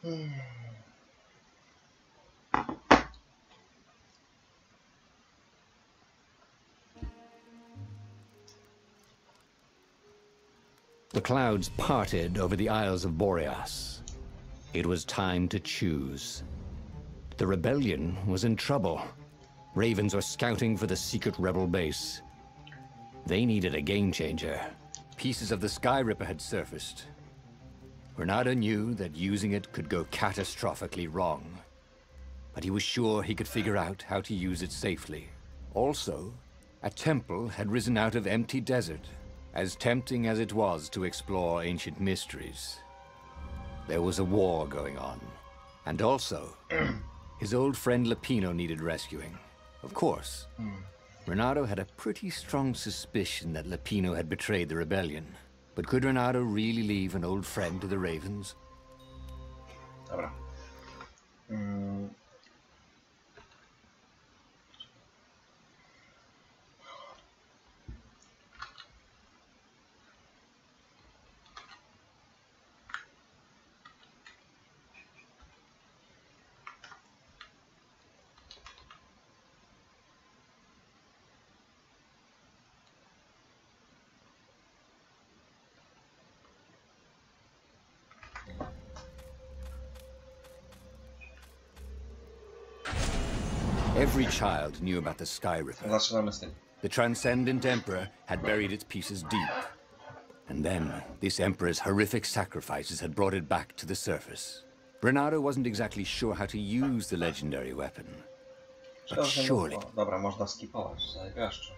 The clouds parted over the Isles of Boreas. It was time to choose. The rebellion was in trouble. Ravens were scouting for the secret rebel base. They needed a game changer. Pieces of the Sky Ripper had surfaced. Renato knew that using it could go catastrophically wrong. But he was sure he could figure out how to use it safely. Also, a temple had risen out of empty desert, as tempting as it was to explore ancient mysteries. There was a war going on. And also, his old friend Lapino needed rescuing. Of course, Renato had a pretty strong suspicion that Lapino had betrayed the rebellion. But could Renato really leave an old friend to the Ravens? Dobra. Every child knew about the Sky Ripper. Zaczynamy z tym. The Transcendent Emperor had buried its pieces deep. And then, this Emperor's horrific sacrifices had brought it back to the surface. Renato wasn't exactly sure how to use the legendary weapon. But surely... Dobra, można skipować, zajebiaszczo.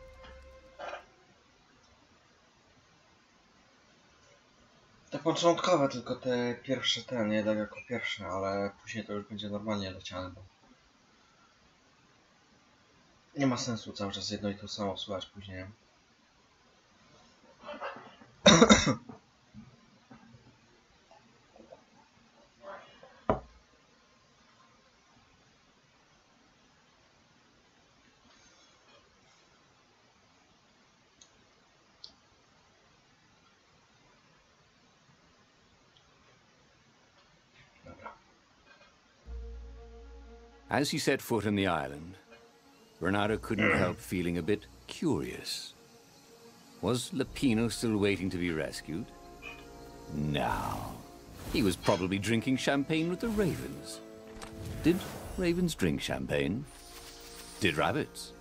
Te początkowe, tylko te pierwsze, nie tak jako pierwsze, ale później to już będzie normalnie leciane, bo nie ma sensu cały czas jedno i to samo słuchać później. As he set foot on the island, Renato couldn't help feeling a bit curious. Was Lapino still waiting to be rescued? No. He was probably drinking champagne with the ravens. Did ravens drink champagne? Did rabbits?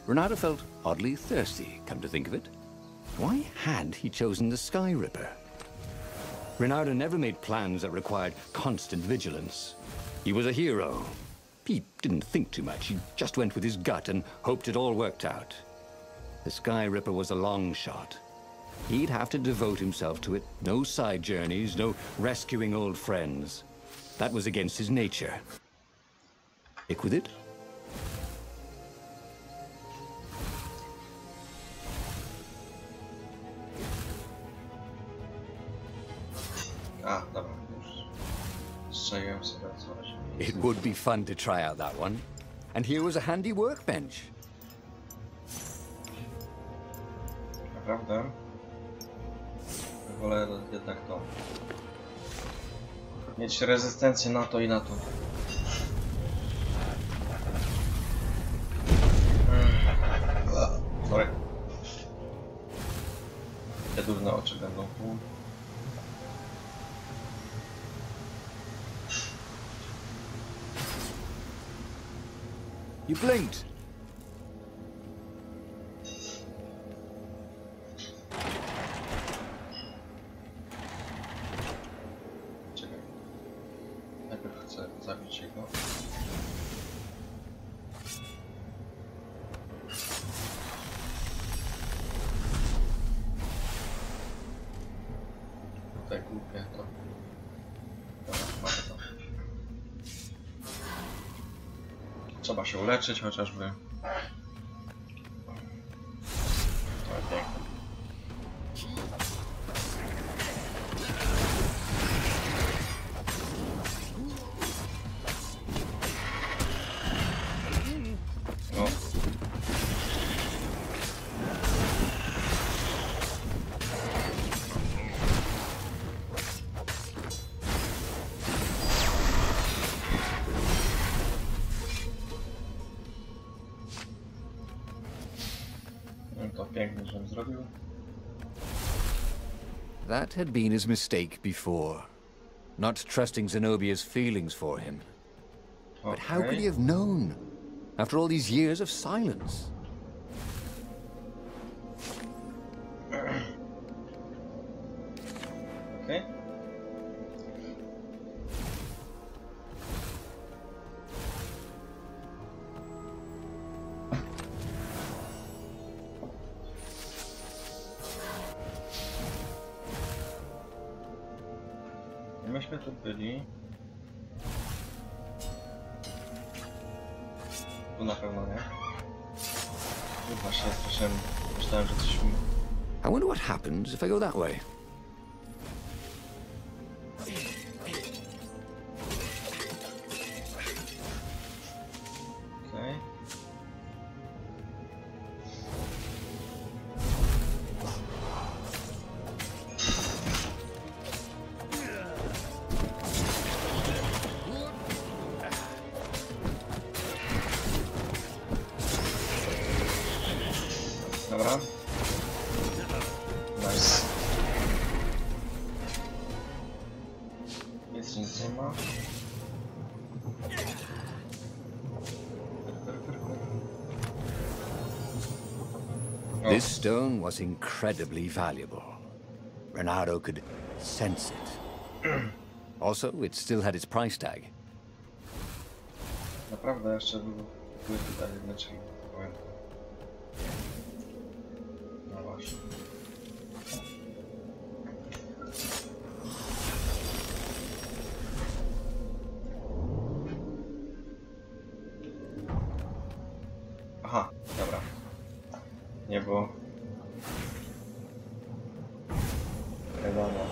Renato felt oddly thirsty, come to think of it. Why had he chosen the Sky Ripper? Renato never made plans that required constant vigilance. He was a hero. He didn't think too much. He just went with his gut and hoped it all worked out. The Sky Ripper was a long shot. He'd have to devote himself to it. No side journeys, no rescuing old friends. That was against his nature. Stick with it? Dobra, już strzeliłem sobie coś. It would be fun to try out that one. And here was a handy workbench. Naprawdę? Wolę jednak to. Mieć rezystencję na to i na to. Sorry. Te durne oczy będą tu. You blinked. Czekaj. Najpierw chcę zabić jego. Tutaj głupie to. Dobra, mamy to. Trzeba się uleczyć chociażby. Okay. No. to pięknie, żebym zrobił. That had been his mistake before. Not trusting Zenobia's feelings for him. But how could he have known? After all these years of silence? Okay. Myśmy tu byli. Tu na pewno nie. Tu właśnie słyszałem, myślałem, że coś mi... I wonder what happens if I go that way. Okej. Dobra. Nice. Nic nie ma. This stone was incredibly valuable. Renato could sense it. Also, it still had its price tag. Naprawdę jeszcze były tutaj jedne drzwi, pamiętam. No właśnie. Aha, dobra. Nie było. Wiadomo.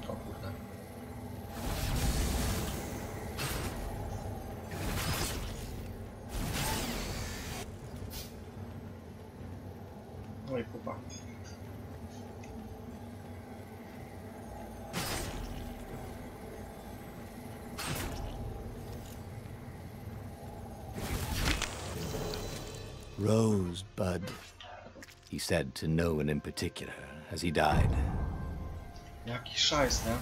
O kurde. No i kupa. Rosebud, he said to no one in particular as he died. Jaki szajs, nie?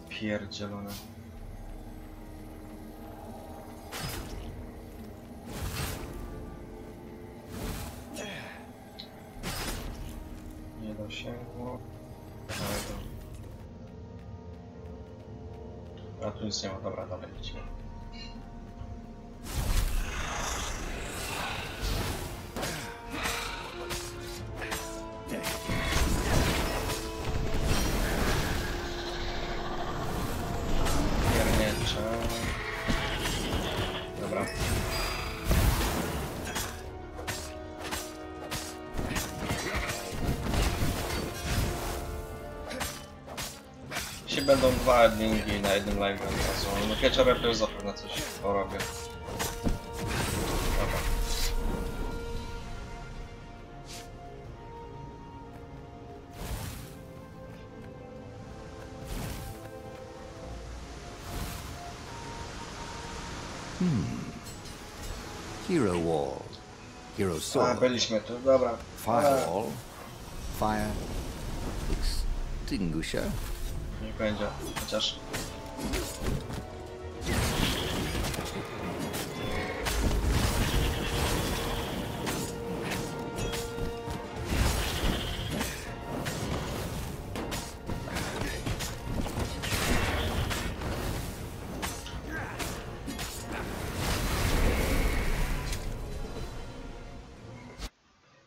Pierdzielone. Nie dosięgło. Ale to... A tu nic nie ma, dobra, dalej idźmy. Piernicze. Dobra. Jeśli będą dwa endingi na jednym live od razu, no wieczorem to już zapewne coś porobię. Dobra. Hero wall, hero A, sword, byliśmy tu, dobra. firewall, fire extinguisher. Niech będzie, chociaż...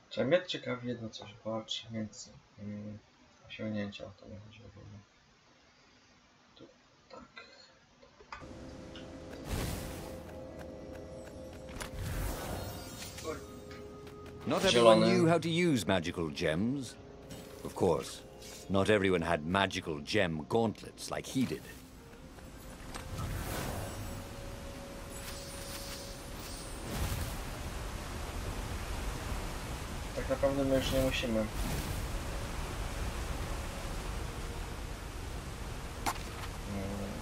Trzeba mieć ciekawie jedno coś, walcz między osiągnięcia, o to mi chodzi ogólnie. Tu, tak. Not everyone knew how to use magical gems. Of course, not everyone had magical gem gauntlets like he did. Tak naprawdę my już nie musimy.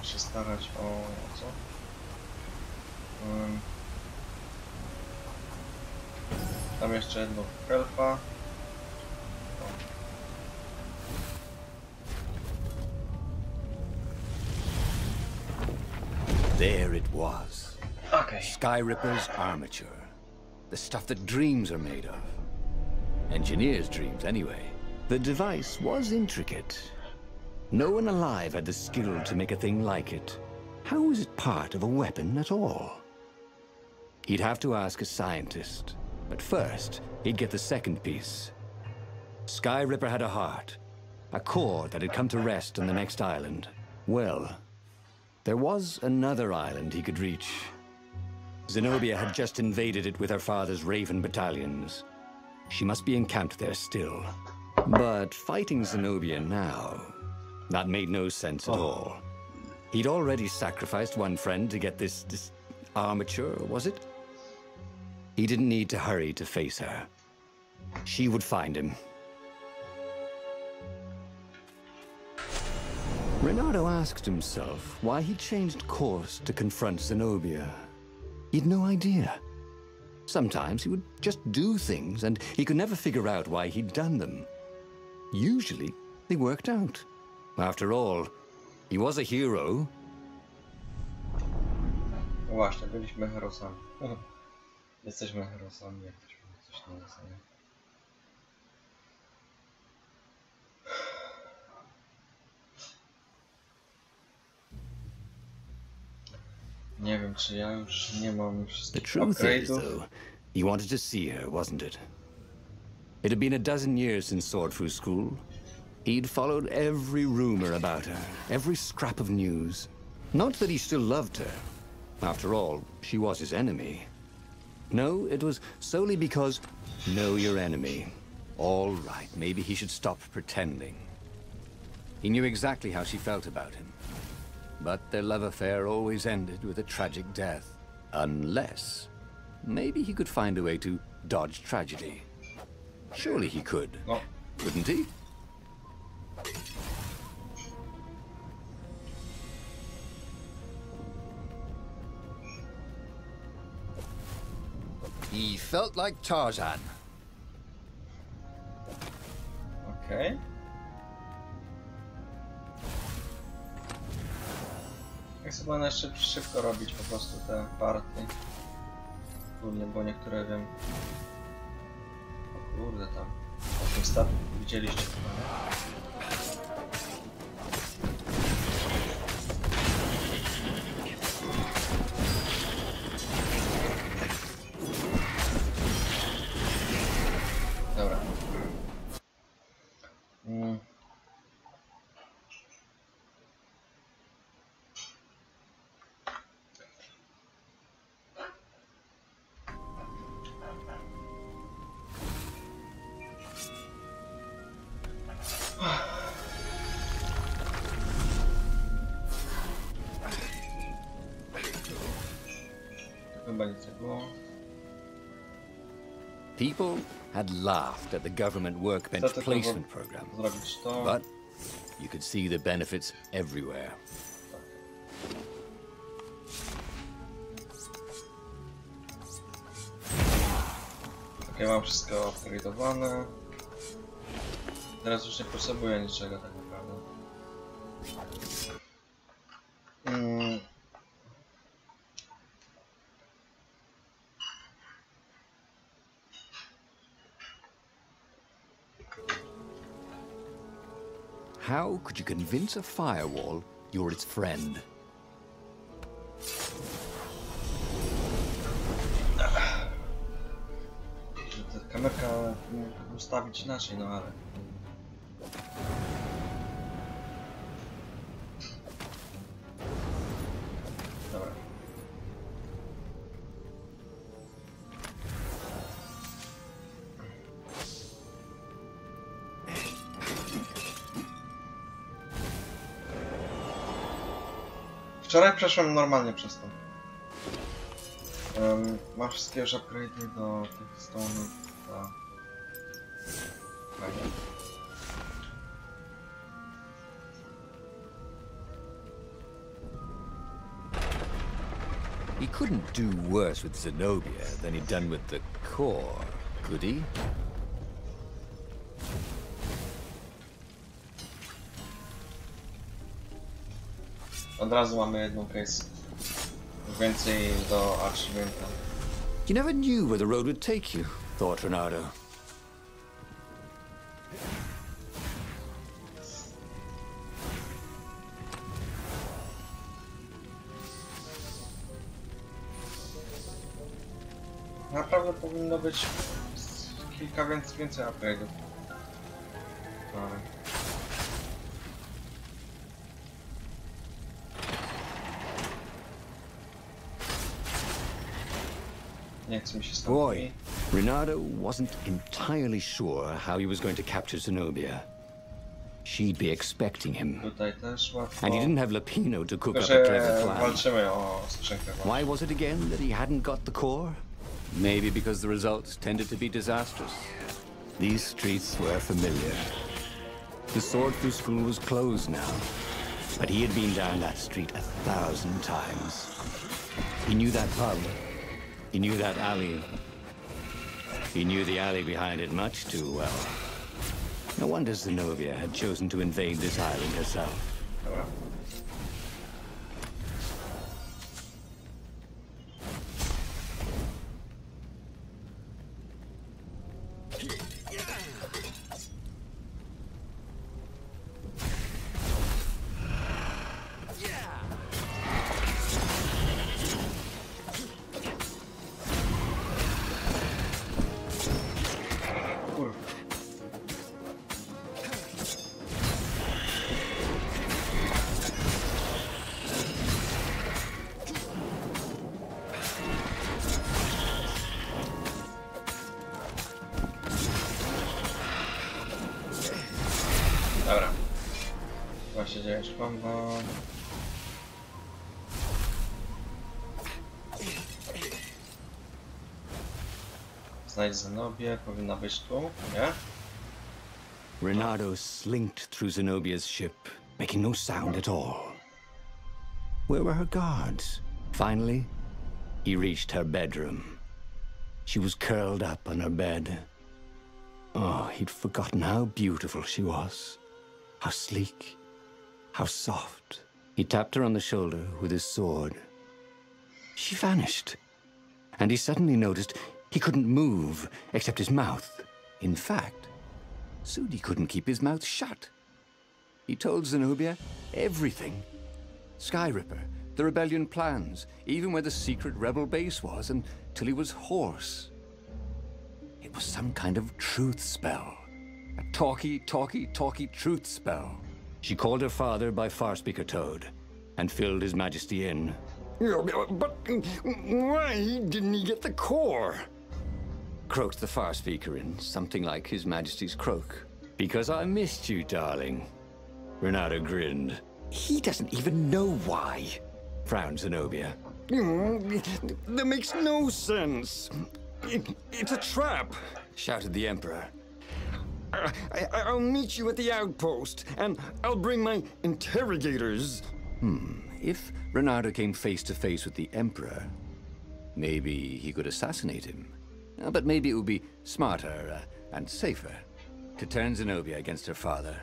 Się starać o co? Tam jeszcze jedno helpa. There it was. Okay. Skyripper's armature. The stuff that dreams are made of. Engineers' dreams, anyway. The device was intricate. No one alive had the skill to make a thing like it. How was it part of a weapon at all? He'd have to ask a scientist. But first, he'd get the second piece. Skyripper had a heart. A core that had come to rest on the next island. Well, there was another island he could reach. Zenobia had just invaded it with her father's Raven battalions. She must be encamped there still. But fighting Zenobia now, that made no sense at all. He'd already sacrificed one friend to get this armature, was it? He didn't need to hurry to face her. She would find him. Renato asked himself why he changed course to confront Zenobia. He'd no idea. Sometimes he would just do things, and he could never figure out why he'd done them. Usually, they worked out. After all, he was a hero. Właśnie, byliśmy herosami. Jesteśmy herosami, jakbyśmy coś nie jest, nie? Nie wiem, czy ja już nie mam The wszystkich truth is, upgrade'ów. though, he wanted to see her, wasn't it? It had been a dozen years since Swordfu school. He'd followed every rumor about her, every scrap of news. Not that he still loved her. After all, she was his enemy. No, it was solely because, know your enemy. All right, maybe he should stop pretending. He knew exactly how she felt about him. But their love affair always ended with a tragic death. Unless, maybe he could find a way to dodge tragedy. Surely he could, No, couldn't he? He felt like Tarzan. okej. Jak sobie będę jeszcze szybko robić po prostu te party. Głównie, bo niektóre wiem. O kurde, tam. O tym statku widzieliście chyba, nie? Dobra. Chyba nic nie było. People had laughed at the government workbench Co tylko placement program, zrobić to. but you could see the benefits everywhere. Ok, mam wszystko upgrade'owane. Teraz już nie potrzebuję niczego tak naprawdę. How could you convince a firewall you're its friend? Tę kamerkę ustawić inaczej, no ale... Dobra. Wczoraj przeszłem normalnie przez to. Masz wszystkie już upgrade'y do tych stone'ów. Fajnie. He couldn't do worse with Zenobia than he'd done with the core, could he? Od razu mamy jedną case. Więcej do achievementa. You never knew where the road would take you, thought Renato. Naprawdę powinno być kilka więcej upgrade'ów. Ale... Nie chce mi się stąd. Boy, Renato wasn't entirely sure how he was going to capture Zenobia. She'd be expecting him. Tutaj też łatwo. And he didn't have Lapino to cook Tylko, up a clever że plan. walczymy o skrzynkę. Why was it again that he hadn't got the core? Maybe because the results tended to be disastrous. These streets were familiar. The sword through school was closed now, but he had been down that street 1,000 times. He knew that pub. He knew that alley. He knew the alley behind it much too well. No wonder Zenobia had chosen to invade this island herself. Dobra. Dobra. Właśnie dzieje szpamba. Znajdź Zenobię, powinna być tu, nie? Renato slinked through Zenobia's ship, making no sound at all. Where were her guards? Finally, he reached her bedroom. She was curled up on her bed. Oh, he'd forgotten how beautiful she was. How sleek, how soft. He tapped her on the shoulder with his sword. She vanished, and he suddenly noticed he couldn't move except his mouth. In fact, Sudi couldn't keep his mouth shut. He told Zenobia everything. Sky Ripper, the rebellion plans, even where the secret rebel base was, until he was hoarse. It was some kind of truth spell. A talky truth spell. She called her father by Farspeaker Toad and filled His Majesty in. But why didn't he get the core? Croaked the Farspeaker in something like His Majesty's croak. Because I missed you, darling. Renato grinned. He doesn't even know why, frowned Zenobia. That makes no sense. It's a trap, shouted the Emperor. I'll meet you at the outpost, and I'll bring my interrogators. If Renato came face to face with the Emperor, maybe he could assassinate him. But maybe it would be smarter and safer to turn Zenobia against her father.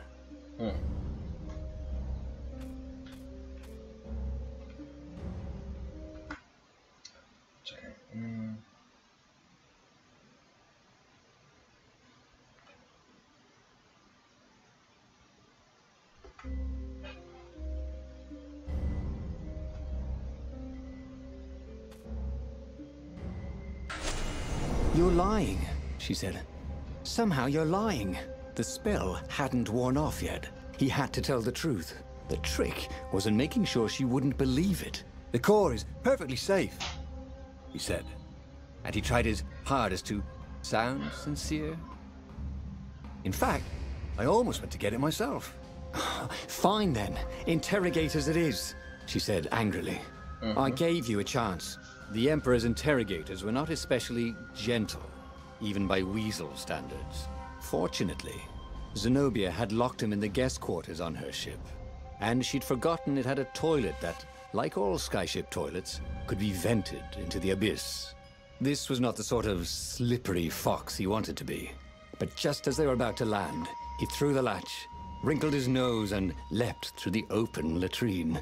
Czekaj. You're lying, she said. Somehow you're lying. The spell hadn't worn off yet. He had to tell the truth. The trick was in making sure she wouldn't believe it. The core is perfectly safe, he said. And he tried his hardest to sound sincere. In fact, I almost went to get it myself. Fine then. Interrogators it is. she said angrily. I gave you a chance. The Emperor's interrogators were not especially gentle, even by Weasel standards. Fortunately, Zenobia had locked him in the guest quarters on her ship, and she'd forgotten it had a toilet that, like all skyship toilets, could be vented into the abyss. This was not the sort of slippery fox he wanted to be. But just as they were about to land, he threw the latch, wrinkled his nose, and leapt through the open latrine.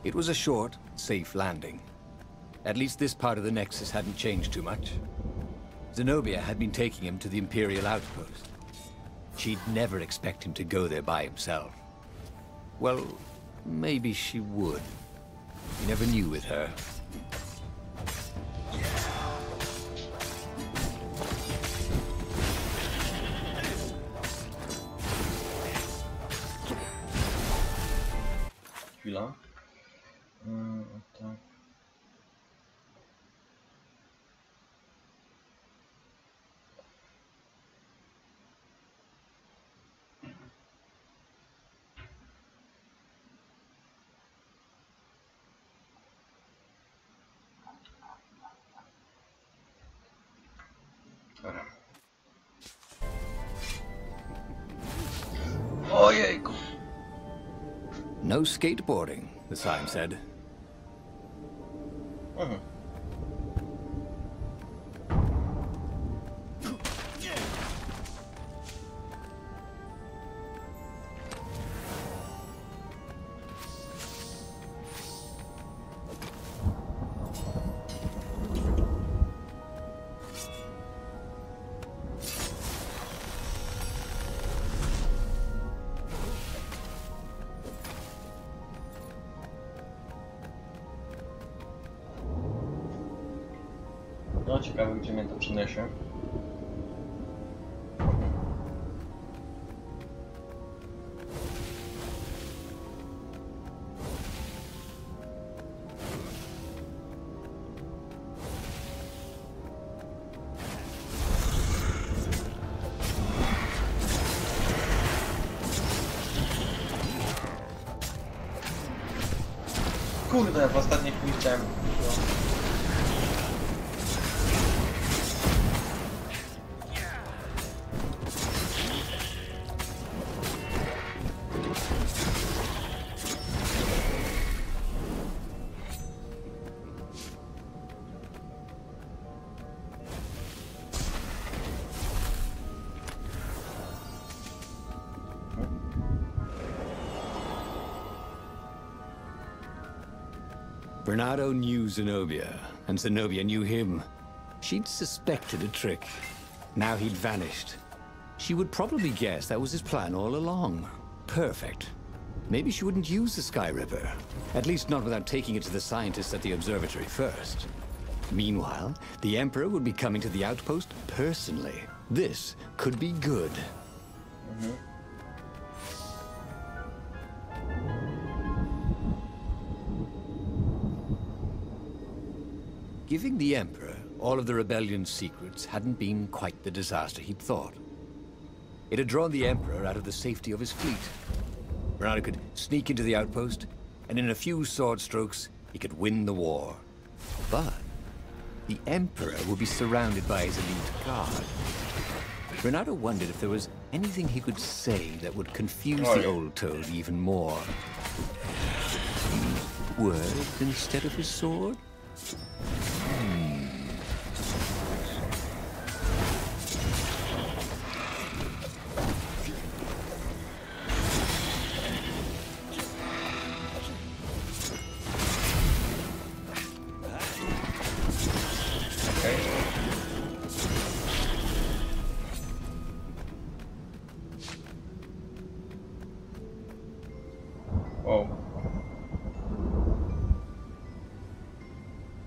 It was a short, safe landing. At least this part of the Nexus hadn't changed too much. Zenobia had been taking him to the Imperial outpost. She'd never expect him to go there by himself. Well, maybe she would. You never knew with her. Chwila. Tak. Dobra. Ojejku. No skateboarding, the sign said. No, ciekawe, gdzie mnie to przyniesie. Kurde, w ostatniej chwili chciałem... Bernardo knew Zenobia, and Zenobia knew him. She'd suspected a trick. Now he'd vanished. She would probably guess that was his plan all along. Perfect. Maybe she wouldn't use the Sky Ripper. At least not without taking it to the scientists at the observatory first. Meanwhile, the Emperor would be coming to the outpost personally. This could be good. Giving the Emperor all of the rebellion's secrets hadn't been quite the disaster he'd thought. It had drawn the Emperor out of the safety of his fleet. Bernardo could sneak into the outpost, and in a few sword strokes, he could win the war. But the Emperor would be surrounded by his elite guard. Bernardo wondered if there was anything he could say that would confuse the old toad even more. Words instead of his sword?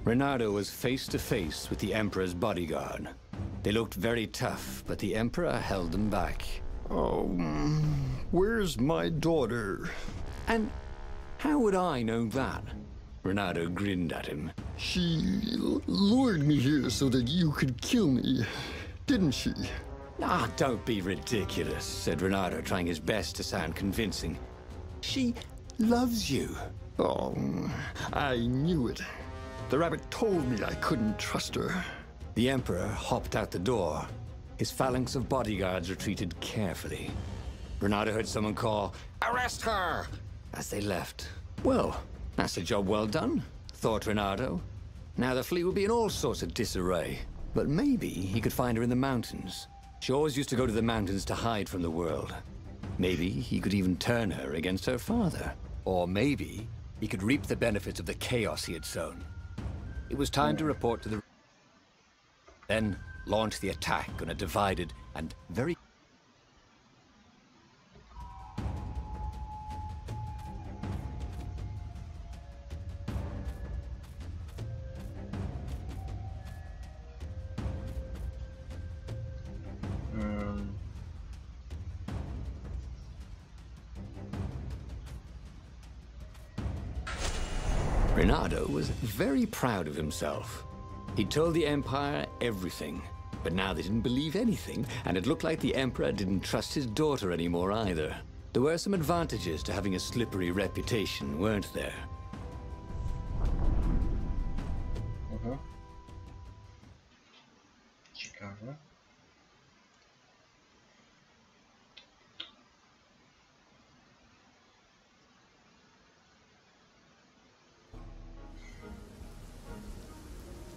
Reynardo was face to face with the Emperor's bodyguard. They looked very tough, but the Emperor held them back. Oh, where's my daughter? And how would I know that? Reynardo grinned at him. She lured me here so that you could kill me, didn't she? Ah, don't be ridiculous, said Reynardo, trying his best to sound convincing. She loves you. Oh, I knew it. The rabbit told me I couldn't trust her. The Emperor hopped out the door. His phalanx of bodyguards retreated carefully. Reynardo heard someone call, "Arrest her!" as they left. Well, that's a job well done, thought Reynardo. Now the fleet will be in all sorts of disarray. But maybe he could find her in the mountains. She always used to go to the mountains to hide from the world. Maybe he could even turn her against her father. Or maybe he could reap the benefits of the chaos he had sown. It was time to report to the... Then launch the attack on a divided and very... Reynardo was very proud of himself. He told the Empire everything, but now they didn't believe anything, and it looked like the Emperor didn't trust his daughter anymore either. There were some advantages to having a slippery reputation, weren't there? Ciekawe.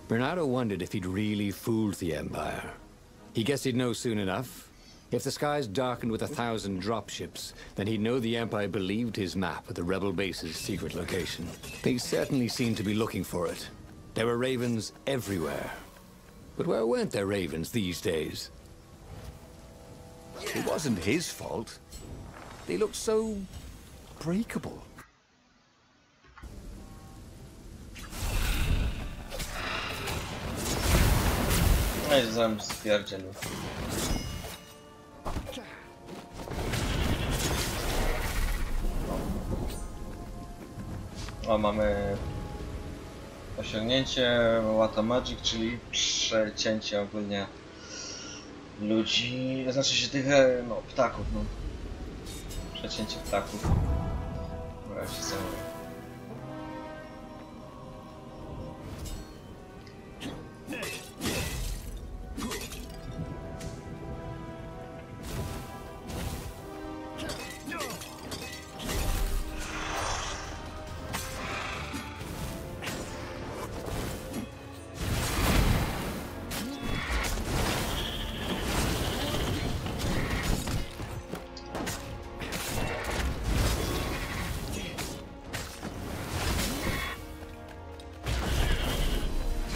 Reynardo wondered if he'd really fooled the Empire. He guessed he'd know soon enough. If the skies darkened with 1,000 dropships, then he'd know the Empire believed his map of the rebel base's secret location. They certainly seemed to be looking for it. There were ravens everywhere. But where weren't there ravens these days? It wasn't his fault. They looked so... breakable. No i zaraz spierdzielił. O, mamy osiągnięcie Łata Magic, czyli przecięcie ogólnie ludzi, znaczy się tych no, ptaków, no. Przecięcie ptaków. Dobra, się zajmuję.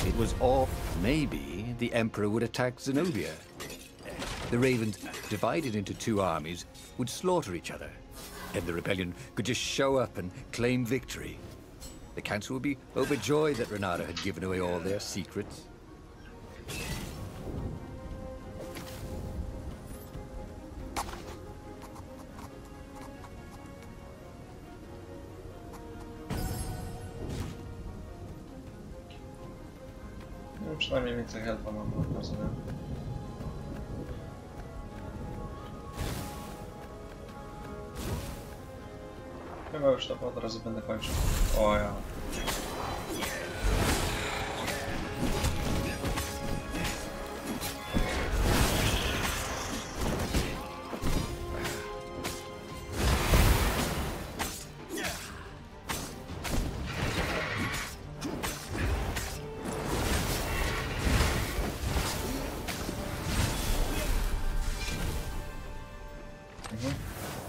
It was all... Maybe the Emperor would attack Zenobia. The ravens, divided into two armies, would slaughter each other. And the rebellion could just show up and claim victory. The council would be overjoyed that Reynardo had given away all their secrets. No, przynajmniej więcej helpa mam, rozumiem. Chyba już to od razu będę kończył. O ja.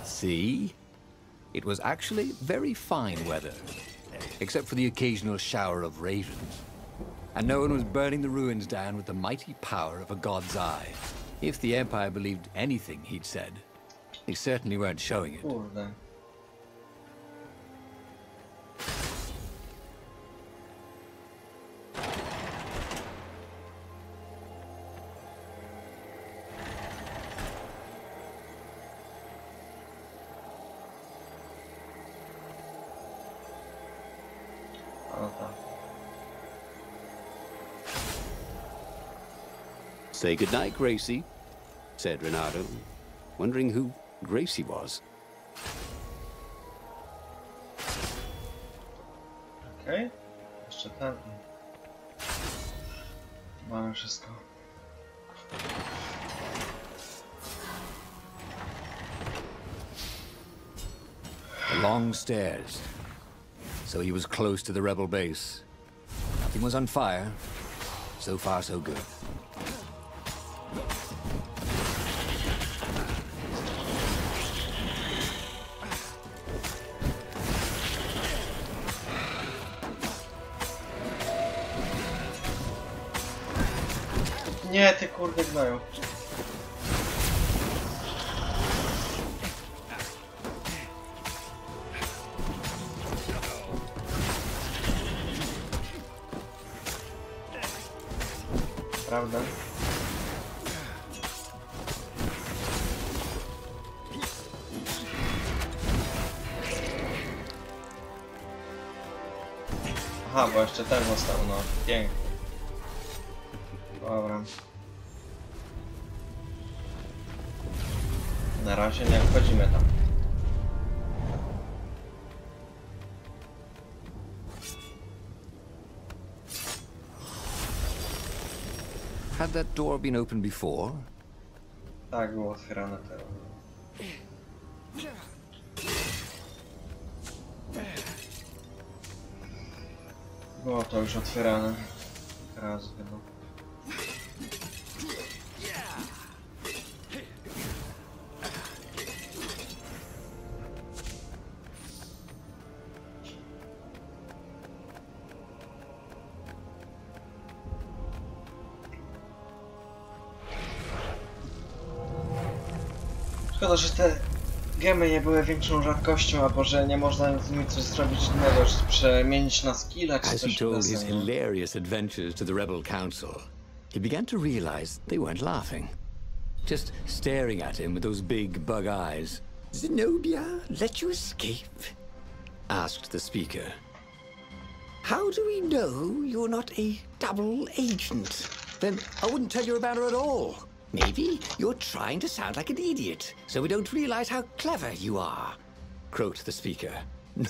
See? It was actually very fine weather, except for the occasional shower of ravens. And no one was burning the ruins down with the mighty power of a god's eye. If the Empire believed anything he'd said, they certainly weren't showing it. Kurde. Say goodnight, Gracie, said Renato, wondering who Gracie was. Okej. Jeszcze ten. Mamy wszystko. The long stairs. So he was close to the rebel base. Nothing was on fire. So far, so good. Nie, ty kurde gnoju. Prawda? Aha, bo jeszcze ten został, no. Pięknie. Dobra. Na razie nie wchodzimy tam. Had that door been opened before? Tak, było otwierane teraz. Było to już otwierane. Raz chyba. Szkoda, że te gemy nie były większą rzadkością, albo że nie można z nimi coś zrobić innego, czy przemienić na skilla, czy As he coś told his innego. hilarious adventures to the rebel council, he began to realize they weren't laughing. Just staring at him with those big bug eyes. Zenobia let you escape? Asked the speaker. How do we know you're not a double agent? Then I wouldn't tell you about her at all. Maybe you're trying to sound like an idiot, so we don't realize how clever you are. Croaked the speaker.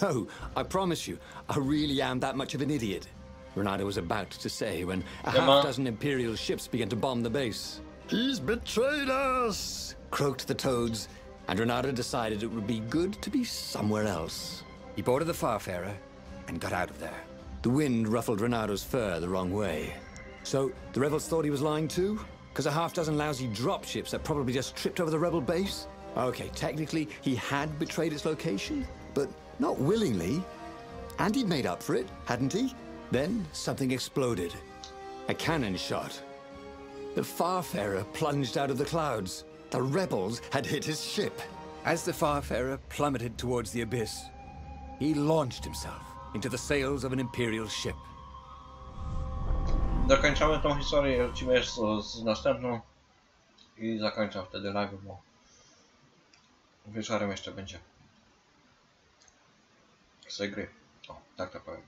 No, I promise you, I really am that much of an idiot. Renato was about to say when a half-dozen Imperial ships began to bomb the base. He's betrayed us! Croaked the toads, and Renato decided it would be good to be somewhere else. He boarded the Farfarer and got out of there. The wind ruffled Renato's fur the wrong way. So, the rebels thought he was lying too? Because a half-dozen lousy dropships that probably just tripped over the rebel base? Okay, technically, he had betrayed its location, but not willingly. And he'd made up for it, hadn't he? Then, something exploded. A cannon shot. The Farfarer plunged out of the clouds. The rebels had hit his ship. As the Farfarer plummeted towards the abyss, he launched himself into the sails of an Imperial ship. Dokończamy tą historię, lecimy jeszcze z następną i zakończę wtedy live, bo wieczorem jeszcze będzie z tej gry. O, tak to powiem.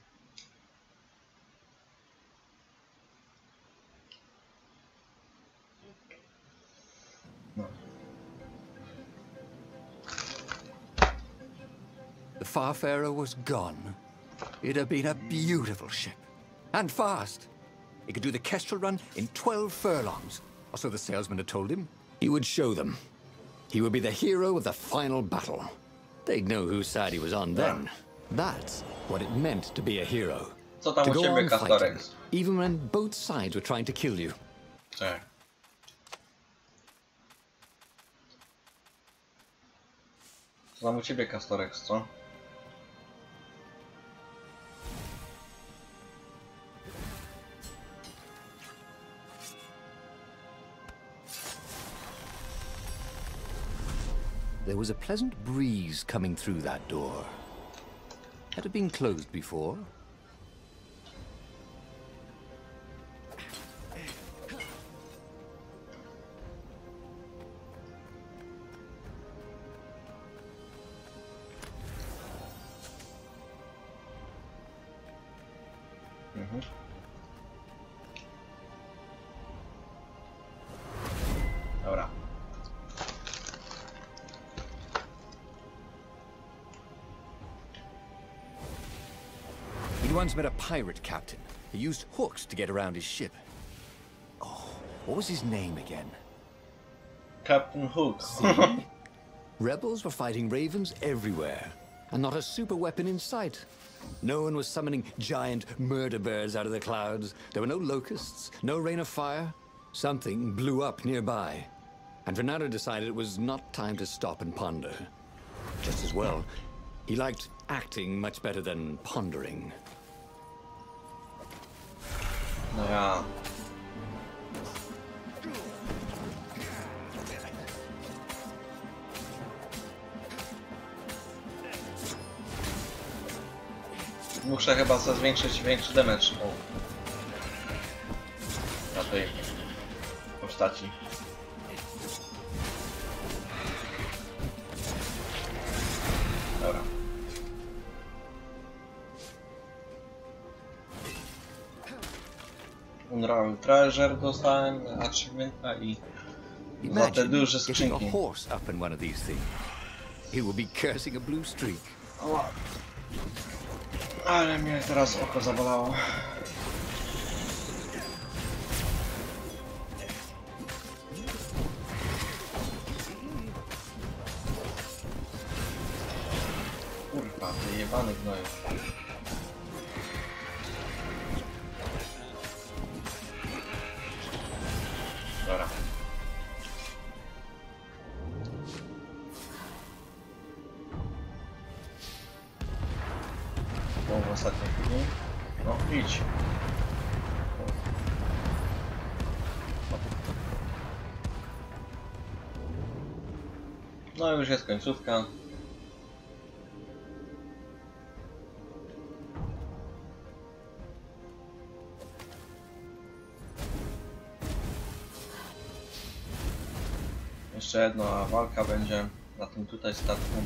No. The Farfarer was gone. It had been a beautiful ship, and fast. It could do the Kestrel run in 12 furlongs, or so the salesman had told him. He would show them. He would be the hero of the final battle. They'd know whose side he was on then. That's what it meant to be a hero. Co tam To u go ciebie, on fighting, Kastorek? even when both sides were trying to kill you. Tak. Co tam u ciebie, Kastorek, co? There was a pleasant breeze coming through that door. Had it been closed before? once met a pirate captain. He used hooks to get around his ship. Oh, what was his name again? Captain Hook. See? Rebels were fighting ravens everywhere, and not a super weapon in sight. No one was summoning giant murder birds out of the clouds. There were no locusts, no rain of fire. Something blew up nearby, and Renato decided it was not time to stop and ponder. Just as well, he liked acting much better than pondering. No ja. Muszę chyba zwiększyć większy damage na tej postaci. Dobra. Unravel Treasure dostałem, achievementa i za te duże skrzynki. A horse up in one of these things. He will be cursing a blue streak. O, ale mnie teraz oko zabolało. Kurwa, ty jebany gnoju. Dobra. W ostatniej chwili. No, idź. No już jest końcówka. Jeszcze jedna walka będzie na tym tutaj statku.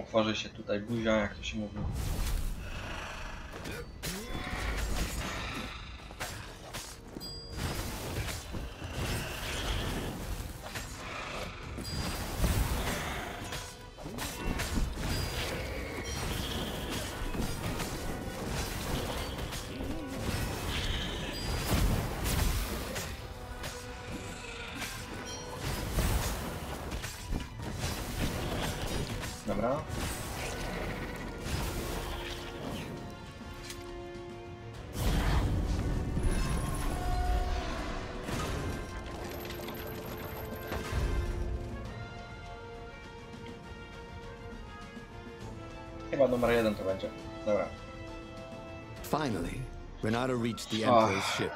Otworzy się tutaj buzia, jak to się mówi. Dobra. Chyba numer 1 to będzie. Dobra. Finally, Renato reached the Emperor's ship,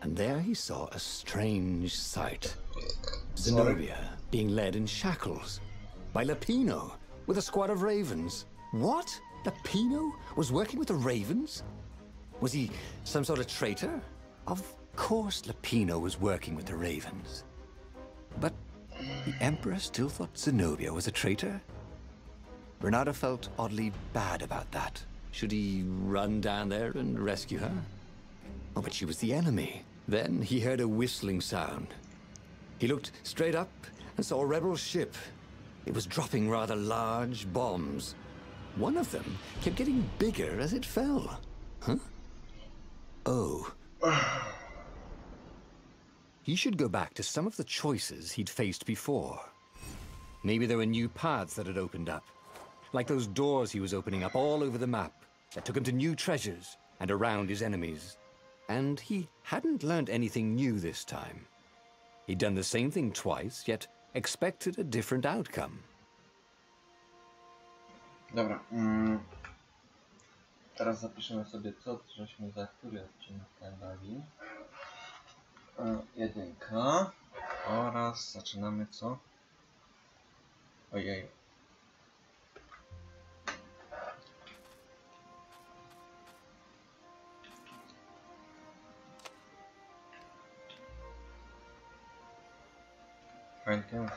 and there he saw a strange sight. Zenobia being led in shackles by Lapino with a squad of ravens. What? Lapino was working with the ravens? Was he some sort of traitor? Of course Lapino was working with the ravens. But the Emperor still thought Zenobia was a traitor? Renato felt oddly bad about that. Should he run down there and rescue her? Oh, but she was the enemy. Then he heard a whistling sound. He looked straight up and saw a rebel ship. It was dropping rather large bombs. One of them kept getting bigger as it fell. Huh? Oh. He should go back to some of the choices he'd faced before. Maybe there were new paths that had opened up. Like those doors he was opening up all over the map that took him to new treasures and around his enemies. And he hadn't learned anything new this time. He'd done the same thing twice, yet expected a different outcome. Dobra. Teraz zapiszemy sobie co, żeśmy za który odcinek dali. Jedynka. Oraz zaczynamy co? Ojej.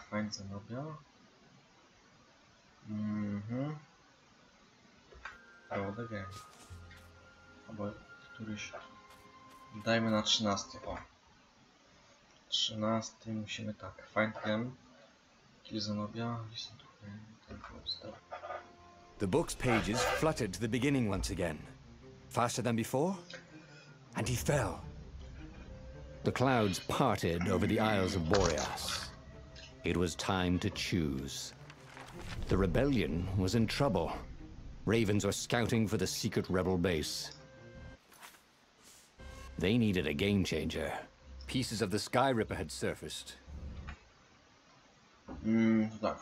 Find Zenobia. Roll the game. Albo któryś. Dajmy na 13. O. 13 musimy tak. Find game. Kill Zenobia. Listen to him. Ten poster. The book's pages fluttered to the beginning once again. Faster than before, and he fell. The clouds parted over the Isles of Boreas. It was time to choose. The rebellion was in trouble. Ravens were scouting for the secret rebel base. They needed a game changer. Pieces of the Sky Ripper had surfaced. Tak.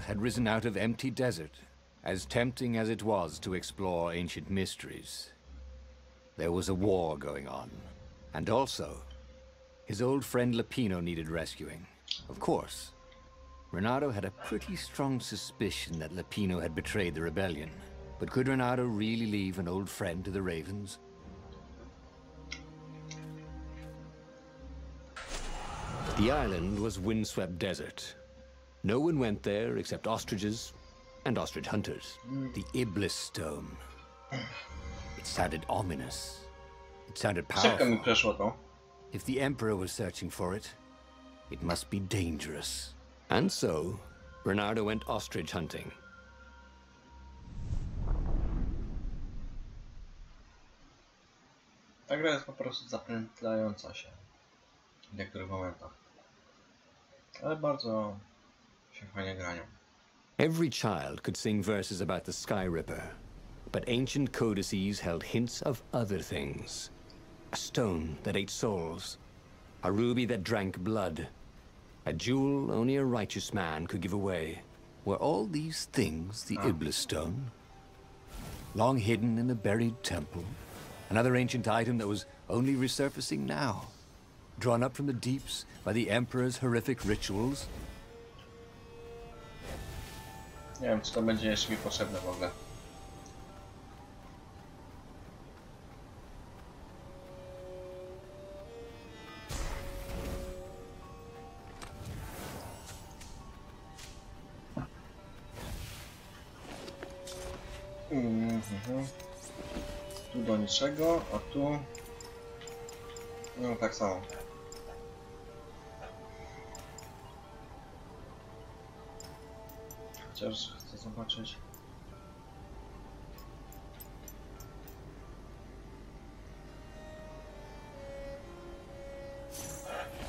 Had risen out of empty desert, as tempting as it was to explore ancient mysteries. There was a war going on, and also, his old friend Lapino needed rescuing. Of course, Renato had a pretty strong suspicion that Lapino had betrayed the rebellion. But could Renato really leave an old friend to the Ravens? The island was windswept desert. No one went there except ostriches and ostrich hunters. The Iblis Stone. It sounded ominous. It sounded powerful. Szybko mi przeszło to. If the Emperor was searching for it, it must be dangerous. And so, Bernardo went ostrich hunting. Ta gra jest po prostu zapętlająca się w niektórych momentach. Ale bardzo się fajnie grają. Every child could sing verses about the Sky Ripper, but ancient codices held hints of other things. A stone that ate souls, a ruby that drank blood, a jewel only a righteous man could give away. Were all these things the Iblis Stone? Long hidden in a buried temple? Another ancient item that was only resurfacing now? Drawn up from the deeps by the Emperor's horrific rituals? Nie wiem, czy to będzie jeszcze mi potrzebne w ogóle. Tu do niczego, a tu... No tak samo. Chociaż chcę zobaczyć.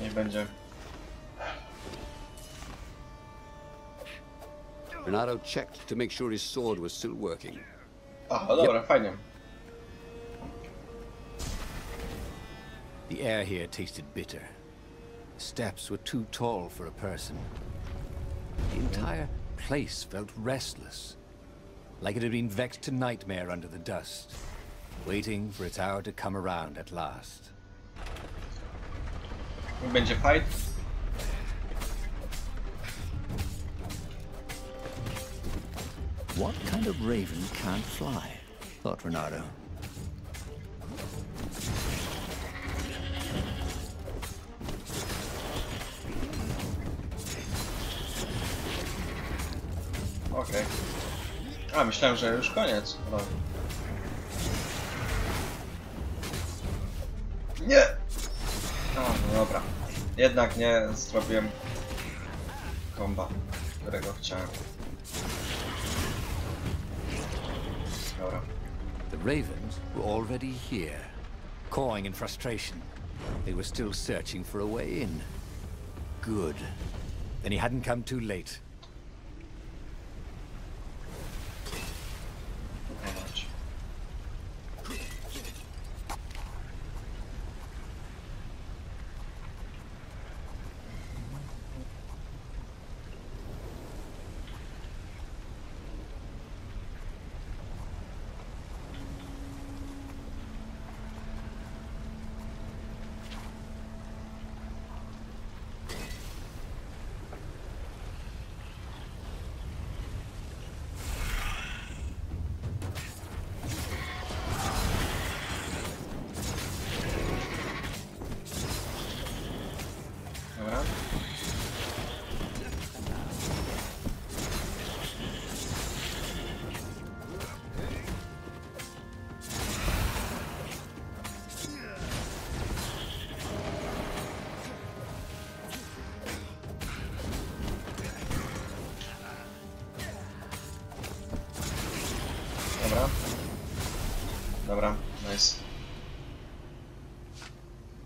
Nie będzie. Renato checked to make sure his sword was still working. Aha, dobra, fajnie. The air here tasted bitter. The steps were too tall for a person. The entire place felt restless, like it had been vexed to nightmare under the dust, waiting for its hour to come around at last. Będzie fight. What kind of raven can't fly? Thought Renato. Okej. A, myślałem, że już koniec. No. Nie! A, no dobra. Jednak nie zrobiłem komba, którego chciałem. Dobra. The ravens were already here, cawing in frustration. They were still searching for a way in. Good. Then he hadn't come too late. Zobacz.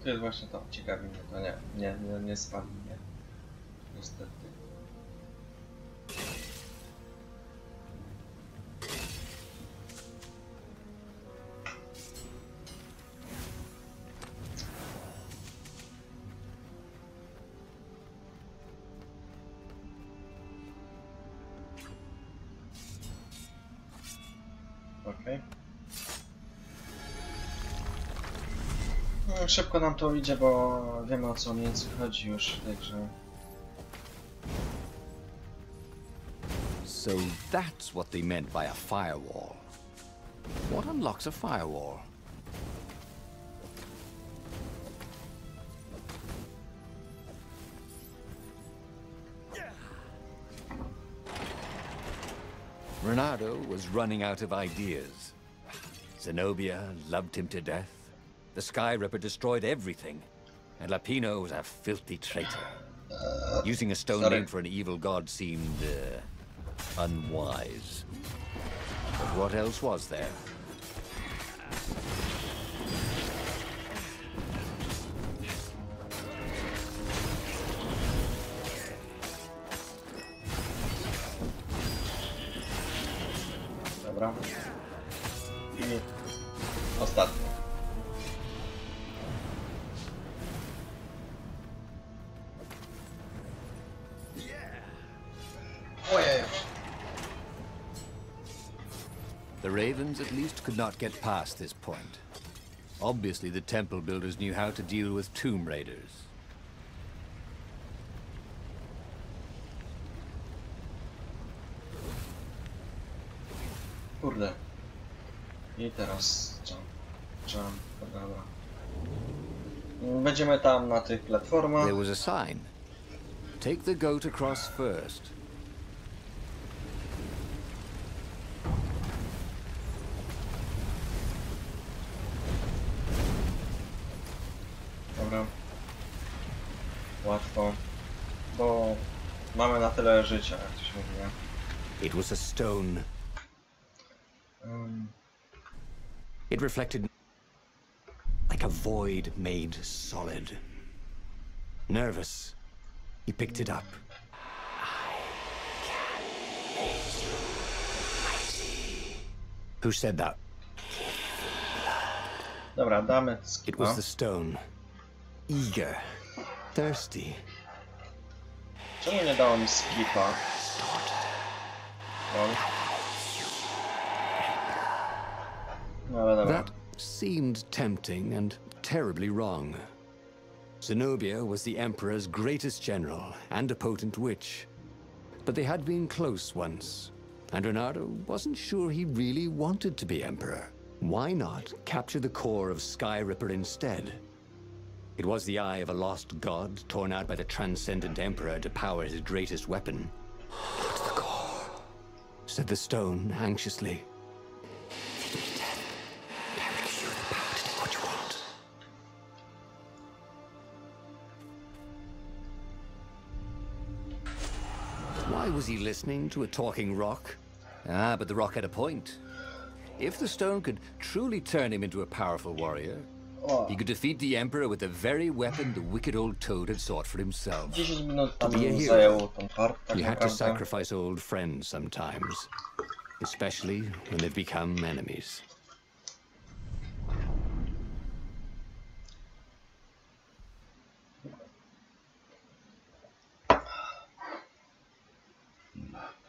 To jest właśnie to, ciekawi mnie to, nie spali mnie. Niestety. Okej. No, szybko nam to idzie, bo wiemy, o co mniej więcej chodzi już w tej grze. So that's what they meant by a firewall. What unlocks a firewall? Reynardo was running out of ideas. Zenobia loved him to death. The Sky Ripper destroyed everything. And Lapino was a filthy traitor. Using a stone named for an evil god seemed unwise. But what else was there? Dobra. I ostatni. Ojej. The Ravens at least could not get past this point. Obviously, the temple builders knew how to deal with tomb raiders. Kurde. I teraz jump, dobra. Będziemy tam na tych platformach. There was a sign. Take the goat across first. Dobra. Łatwo. Bo mamy na tyle życia, jak to się mówi, nie? It was a stone. It reflected like a void made solid. Nervous, he picked it up. Who said that? Dobra, damy It was the stone. Eager, thirsty. Czemu nie dało mi skipa? No ale dobra. That seemed tempting and terribly wrong. Zenobia was the Emperor's greatest general and a potent witch. But they had been close once, and Reynardo wasn't sure he really wanted to be Emperor. Why not capture the core of Sky Ripper instead? It was the eye of a lost god torn out by the transcendent Emperor to power his greatest weapon. Not the core, said the stone anxiously. Why was he listening to a talking rock? Ah, but the rock had a point. If the stone could truly turn him into a powerful warrior, he could defeat the Emperor with the very weapon the wicked old toad had sought for himself. 10 minut tam be a hero, zajęło tą kartę, tak You have to naprawdę. sacrifice old friends sometimes, especially when they've become enemies.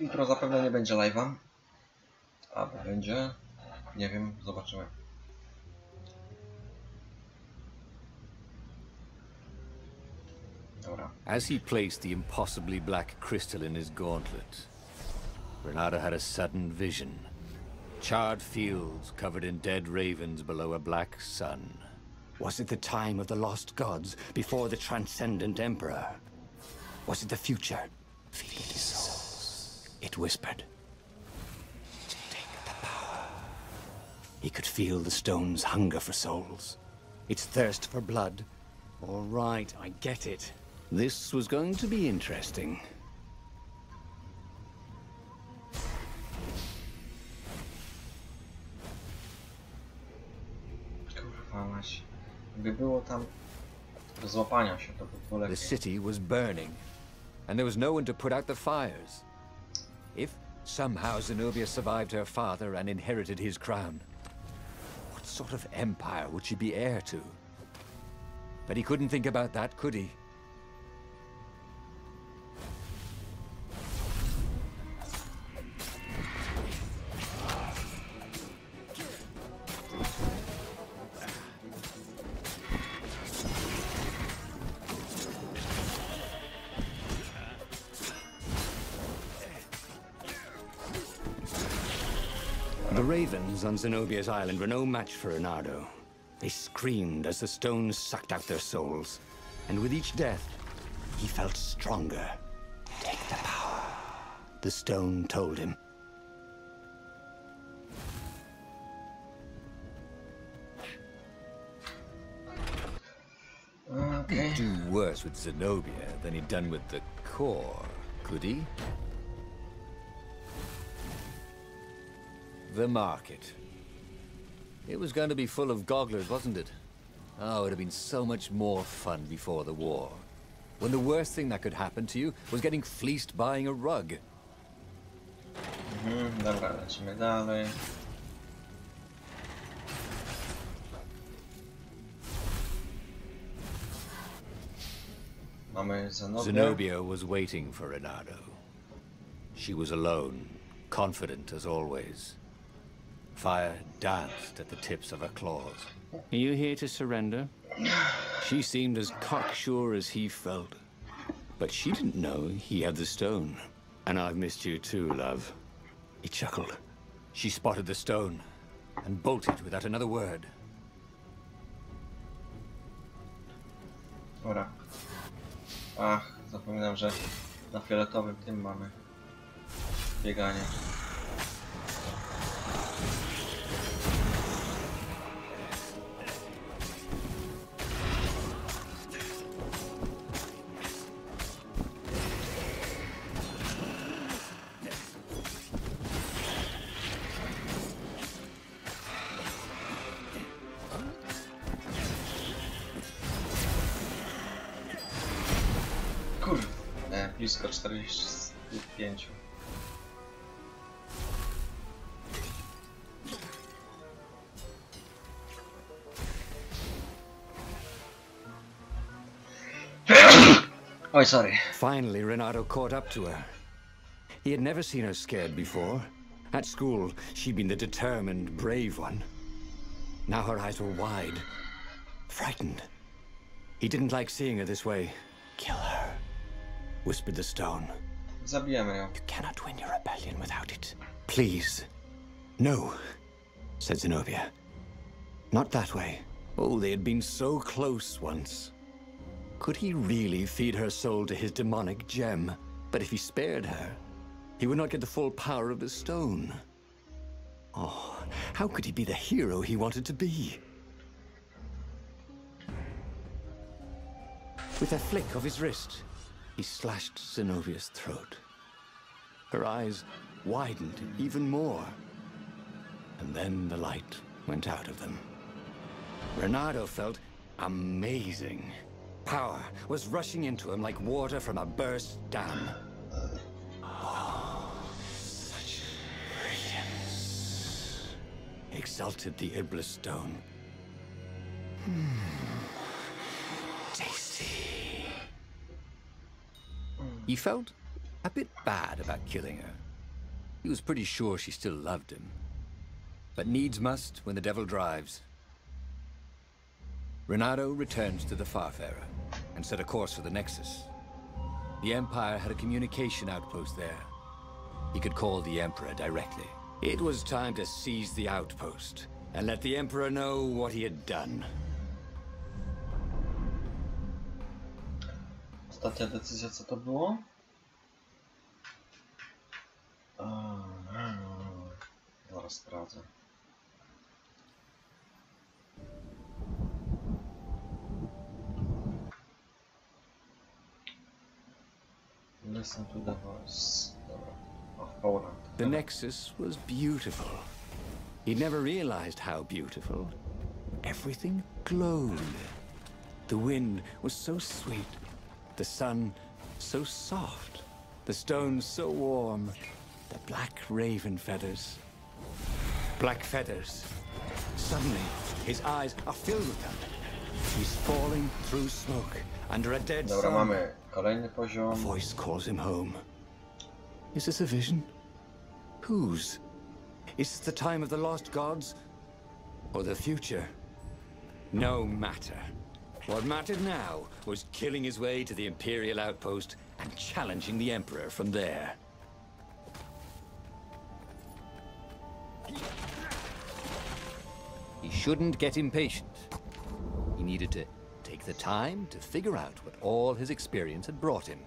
Jutro zapewne nie będzie live'a. Albo będzie. Nie wiem, zobaczymy. Dobra. As he placed the impossibly black crystal in his gauntlet, Reynardo had a sudden vision. Charred fields covered in dead ravens below a black sun. Was it the time of the lost gods before the transcendent Emperor? Was it the future? Feed these souls, it whispered. Take the power. He could feel the stone's hunger for souls, its thirst for blood. All right, I get it. This was going to be interesting. Kurwa mać. Gdyby było tam do złapania się, to by było The lepiej. city was burning, and there was no one to put out the fires. If somehow Zenobia survived her father and inherited his crown, what sort of empire would she be heir to? But he couldn't think about that, could he? The ravens on Zenobia's island were no match for Reynardo. They screamed as the stones sucked out their souls. And with each death, he felt stronger. Take the power, the stone told him. Okay. He'd do worse with Zenobia than he'd done with the core, could he? The market. It was going to be full of gogglers, wasn't it? Oh, it would have been so much more fun before the war. When the worst thing that could happen to you was getting fleeced buying a rug. Dobra, lecimy dalej. Mamy Zenobię. Zenobia was waiting for Reynardo. She was alone, confident as always. Fire danced at the tips of her claws. Are you here to surrender? She seemed as cocksure as he felt. But she didn't know he had the stone. And I've missed you too, love. He chuckled. She spotted the stone and bolted without another word. Dobra. Ach, zapominam, że na fioletowym tym mamy bieganie. Blisko 45. Oj, sorry. Finally, Reynardo caught up to her. He had never seen her scared before. At school, she'd been the determined, brave one. Now her eyes were wide, frightened. He didn't like seeing her this way. Kill her, whispered the stone. Zabijemy ją. You cannot win your rebellion without it. Please. No, said Zenobia. Not that way. Oh, they had been so close once. Could he really feed her soul to his demonic gem? But if he spared her, he would not get the full power of the stone. Oh, how could he be the hero he wanted to be? With a flick of his wrist, he slashed Zenobia's throat. Her eyes widened even more. And then the light went out of them. Reynardo felt amazing. Power was rushing into him like water from a burst dam. Oh, such brilliance, exulted the Iblis stone. Tasty. He felt a bit bad about killing her. He was pretty sure she still loved him. But needs must when the devil drives. Reynardo returned to the Farfarer and set a course for the Nexus. The Empire had a communication outpost there. He could call the Emperor directly. It was time to seize the outpost and let the Emperor know what he had done. Ostatnia decyzja, co to było? Zaraz sprawdzę. Listen to the voice of Poland. The Nexus was beautiful. He'd never realized how beautiful. Everything glowed. The wind was so sweet, the sun so soft, the stones so warm, the black raven feathers. Black feathers. Suddenly, his eyes are filled with them. He's falling through smoke, under a dead Dobra, sun. mamy kolejny A poziom. voice calls him home. Is this a vision? Whose? Is this the time of the lost gods? Or the future? No matter. What mattered now was killing his way to the Imperial outpost and challenging the Emperor from there. He shouldn't get impatient. He needed to take the time to figure out what all his experience had brought him.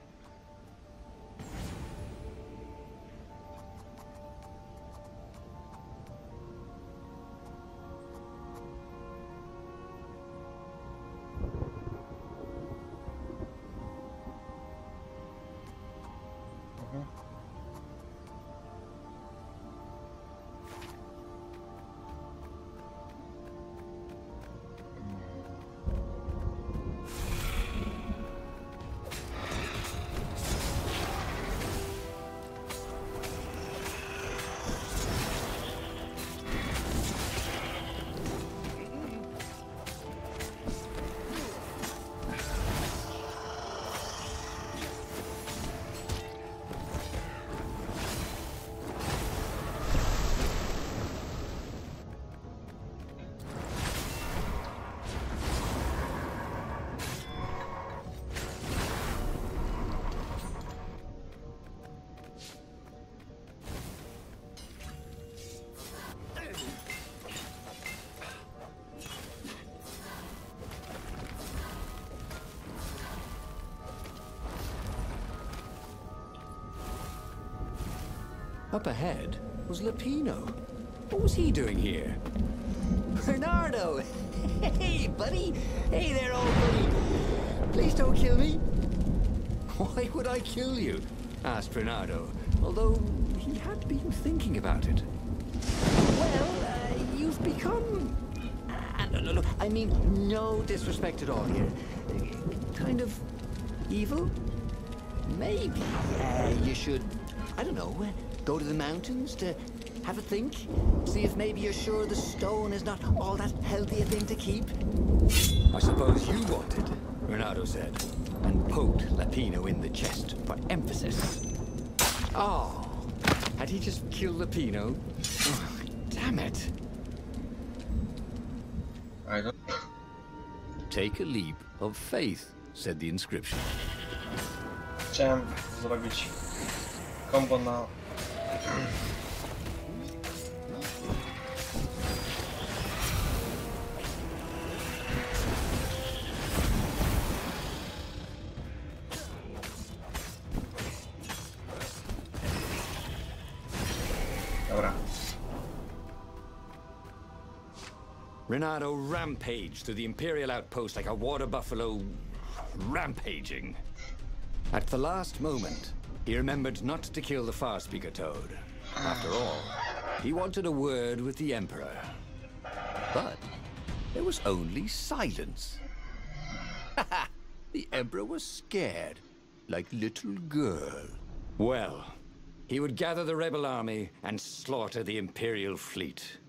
Up ahead was Lapino. What was he doing here? Bernardo! Hey, buddy! Hey there, old buddy! Please don't kill me! Why would I kill you? Asked Bernardo, although he had been thinking about it. Well, you've become... no, I mean, no disrespect at all here. Kind of evil? Maybe you should, I don't know, go to the mountains to have a think? See if maybe you're sure the stone is not all that healthy a thing to keep? I suppose you wanted, Bernardo said, and poked Lapino in the chest for emphasis. Oh, had he just killed Lapino? Oh, damn it. I don't... Take a leap of faith, said the inscription. Chciałem zrobić combo na... Dobra. Renato rampaged through the Imperial outpost like a water buffalo rampaging. At the last moment, he remembered not to kill the Farspeaker Toad. After all, he wanted a word with the Emperor. But there was only silence. The Emperor was scared, like little girl. Well, he would gather the rebel army and slaughter the Imperial fleet.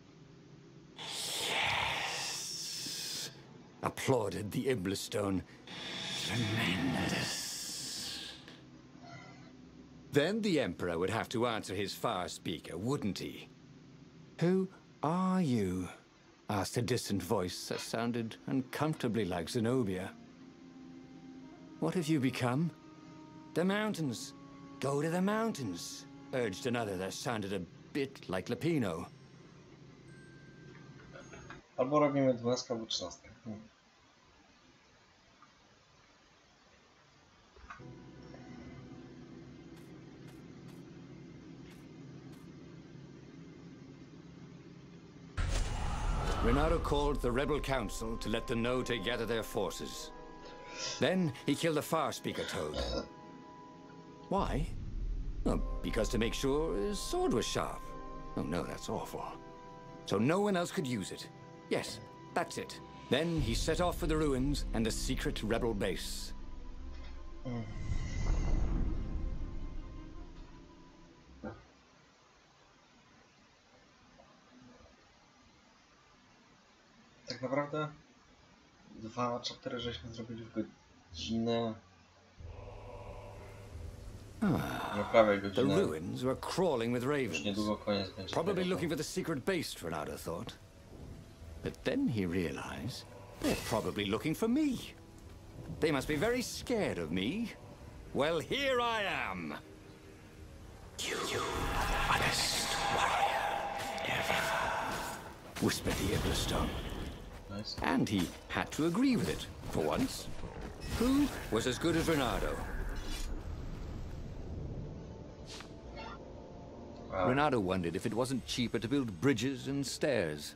Yes! Applauded the Iblistone. Tremendous. Then the Emperor would have to answer his Farspeaker, wouldn't he? Who are you? Asked a distant voice that sounded uncomfortably like Zenobia. What have you become? The mountains. Go to the mountains, urged another that sounded a bit like Lapino. Albo robimy 12 albo 13. Renato called the rebel council to let them know to gather their forces. Then he killed the Farspeaker Toad. Why? Well, because to make sure his sword was sharp. Oh no, that's awful. So no one else could use it. Yes, that's it. Then he set off for the ruins and a secret rebel base. Tak naprawdę 2 chaptery żeśmy zrobili w godzinę. No prawie The godzinę. ruins were crawling with Już ravens. niedługo koniec będzie. Probably tego. looking for the secret base, Renato thought. But then he realized they're probably looking for me. They must be very scared of me. Well, here I am. You are the honest warrior ever, whispered the Everstone. Nice. And he had to agree with it, for once. Who was as good as Renato? Wow. Renato wondered if it wasn't cheaper to build bridges and stairs.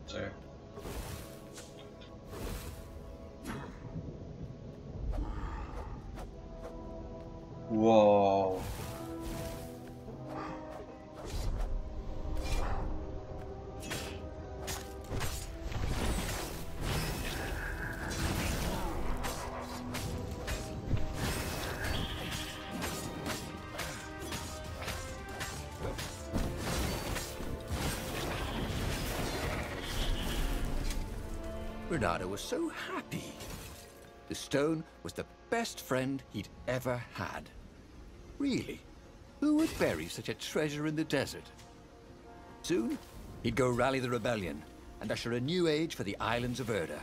Czekaj. Wow. Renato was so happy. The stone was the best friend he'd ever had. Really, who would bury such a treasure in the desert? Soon, he'd go rally the rebellion and usher a new age for the islands of Erda.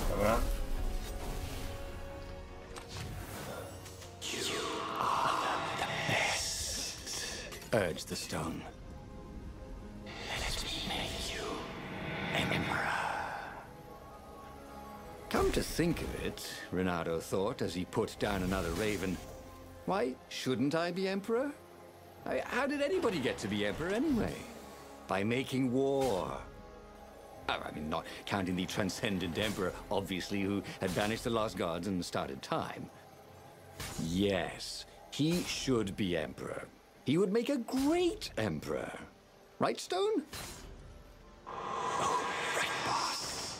Dobra. Urged the stone. Let me make you emperor. Come to think of it, Renato thought as he put down another raven, why shouldn't I be emperor? How did anybody get to be emperor anyway? By making war. I mean, not counting the transcendent emperor, obviously, who had banished the lost gods and started time. Yes, he should be emperor. He would make a great emperor. Right, Stone? Oh, right, boss.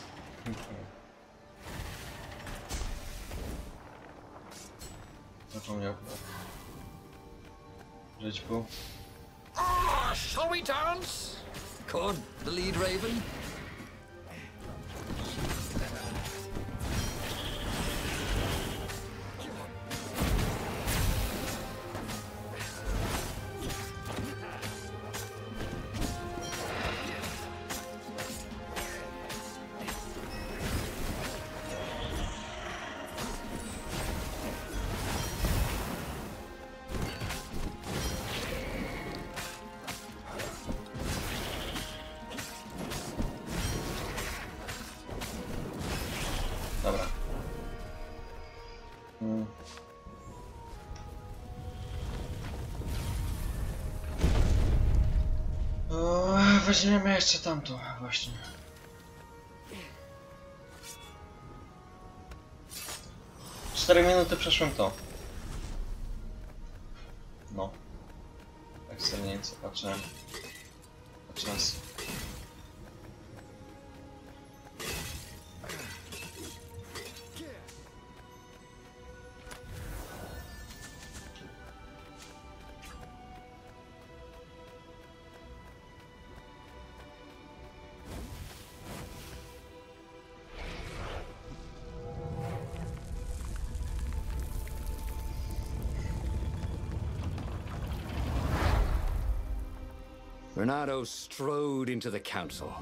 Zapomniał. Żyć pół. Ah, shall we dance? Called the lead raven. Dobra. Weźmiemy jeszcze tamto właśnie. Cztery minuty przeszłem to. No. Tak sobie mniej więcej patrzyłem. Na czas. Renato strode into the council.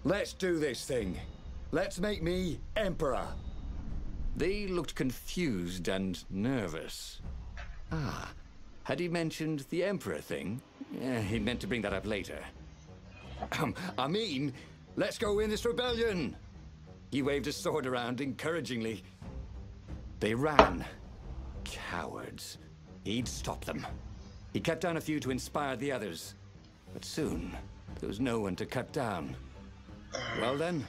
Let's do this thing. Let's make me emperor. They looked confused and nervous. Ah, had he mentioned the emperor thing? Yeah, he meant to bring that up later. I mean, let's go win this rebellion. He waved his sword around encouragingly. They ran. Cowards. He'd stop them. He cut down a few to inspire the others. But soon, there was no one to cut down. Well then,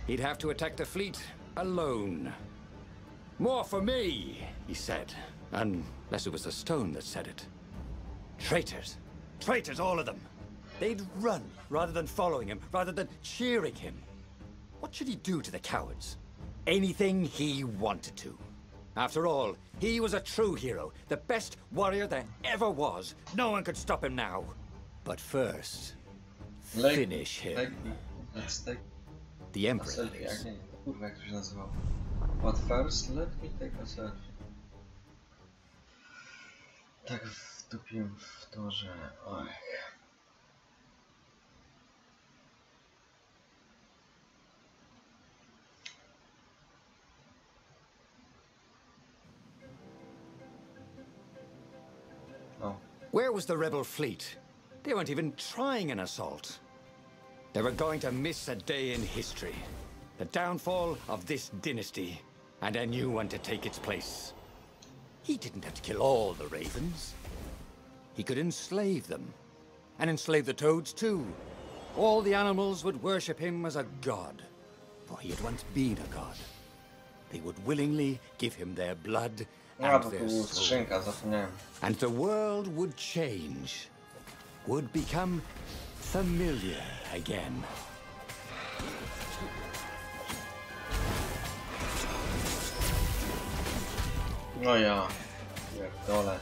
he'd have to attack the fleet alone. More for me, he said. Unless it was the stone that said it. Traitors. Traitors, all of them. They'd run rather than following him, rather than cheering him. What should he do to the cowards? Anything he wanted to. After all, he was a true hero, the best warrior there ever was. No one could stop him now. But first, finish him. Let's take The a Emperor. selfie. Jak nie, kurwa, jak to się nazywało. But first, let me take a selfie. Tak wtupiłem w to, że... Oj. Oh. Where was the rebel fleet? They weren't even trying an assault. They were going to miss a day in history. The downfall of this dynasty, and a new one to take its place. He didn't have to kill all the ravens. He could enslave them, and enslave the toads too. All the animals would worship him as a god, for he had once been a god. They would willingly give him their blood and their soul. And the world would change, would become familiar again. No ja, pierdolę.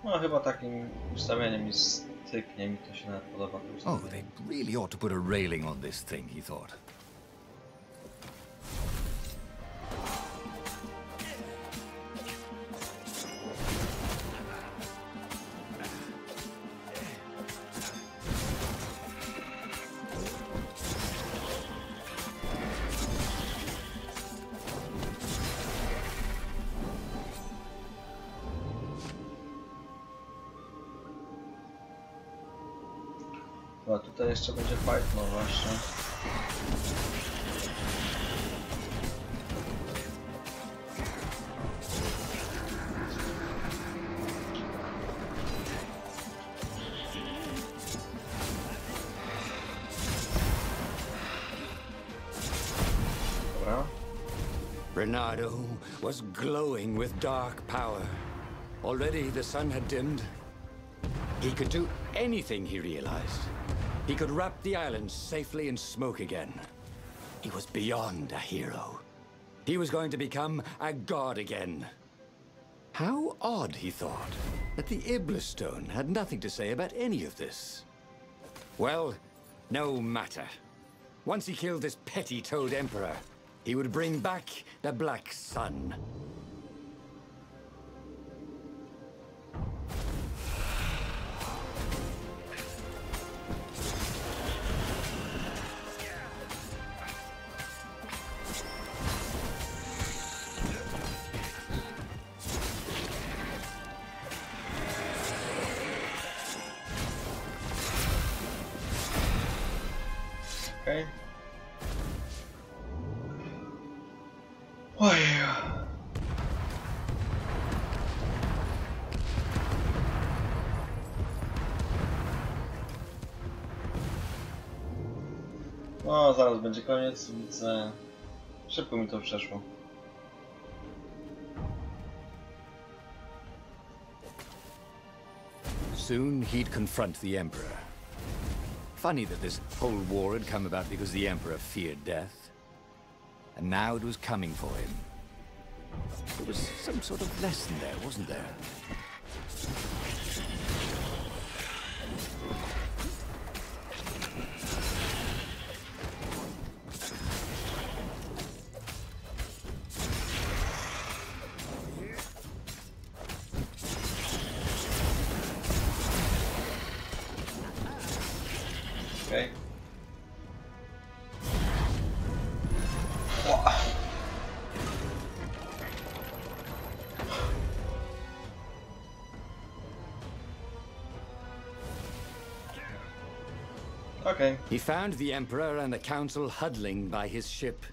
No chyba takim ustawieniem mi styknie, mi to się nawet podoba. Oh, they really ought to put a railing on this thing, he thought. A tutaj jeszcze będzie fight, no właśnie. Dobra. Bernardo was glowing with dark power. Already the sun had dimmed. He could do anything, he realized. He could wrap the island safely in smoke again. He was beyond a hero. He was going to become a god again. How odd, he thought, that the Iblis stone had nothing to say about any of this. Well, no matter. Once he killed this petty toad emperor, he would bring back the Black Sun. Okej. Oj. No, zaraz będzie koniec, widzę. Szybko mi to przeszło. Soon he'd confront the Emperor. Funny that this whole war had come about because the Emperor feared death. And now it was coming for him. There was some sort of lesson there, wasn't there? Okej. He found the Emperor and the Council huddling by his ship,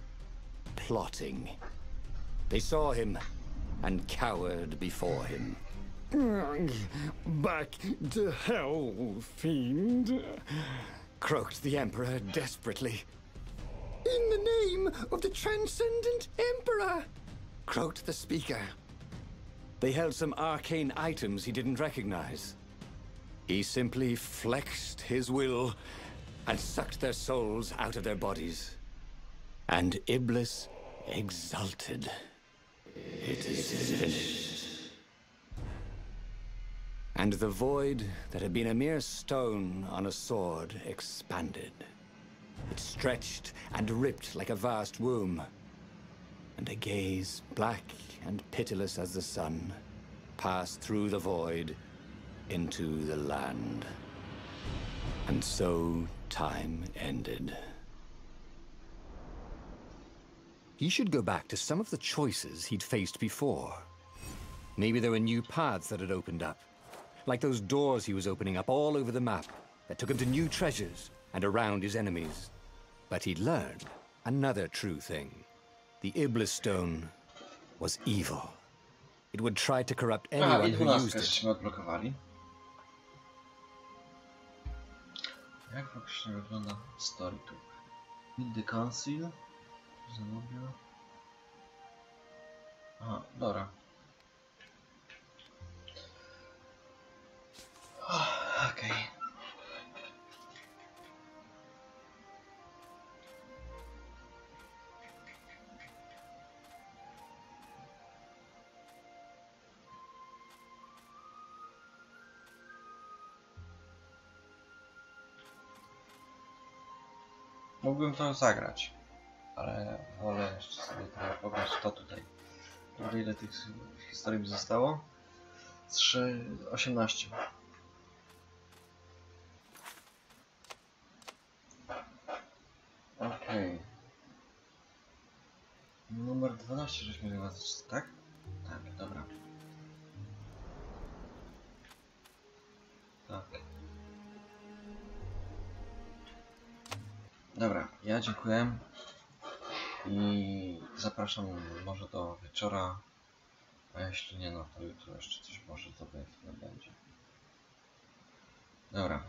plotting. They saw him and cowered before him. Back to hell, fiend. Croaked the Emperor desperately. In the name of the Transcendent Emperor! Croaked the speaker. They held some arcane items he didn't recognize. He simply flexed his will and sucked their souls out of their bodies. And Iblis exulted. It is finished. And the void that had been a mere stone on a sword expanded. It stretched and ripped like a vast womb. And a gaze, black and pitiless as the sun, passed through the void into the land. And so time ended. He should go back to some of the choices he'd faced before. Maybe there were new paths that had opened up, like those doors he was opening up all over the map that took him to new treasures and around his enemies. But he'd learned another true thing. The Iblis Stone was evil. It would try to corrupt A, anyone i who 12 used it. żeśmy odblokowali. Jak faktycznie wygląda story tu? Meet the Council. Zamówił. Aha, dobra. Okej. Mógłbym to zagrać, ale wolę jeszcze sobie trochę pograć to tutaj. Dobra, ile tych historii mi zostało? 18. Okej. Numer 12 żeśmy chyba zaczęli, tak? Tak, dobra. Tak. Dobra, ja dziękuję i zapraszam może do wieczora, a jeśli nie, no to jutro jeszcze coś może sobie będzie. Dobra.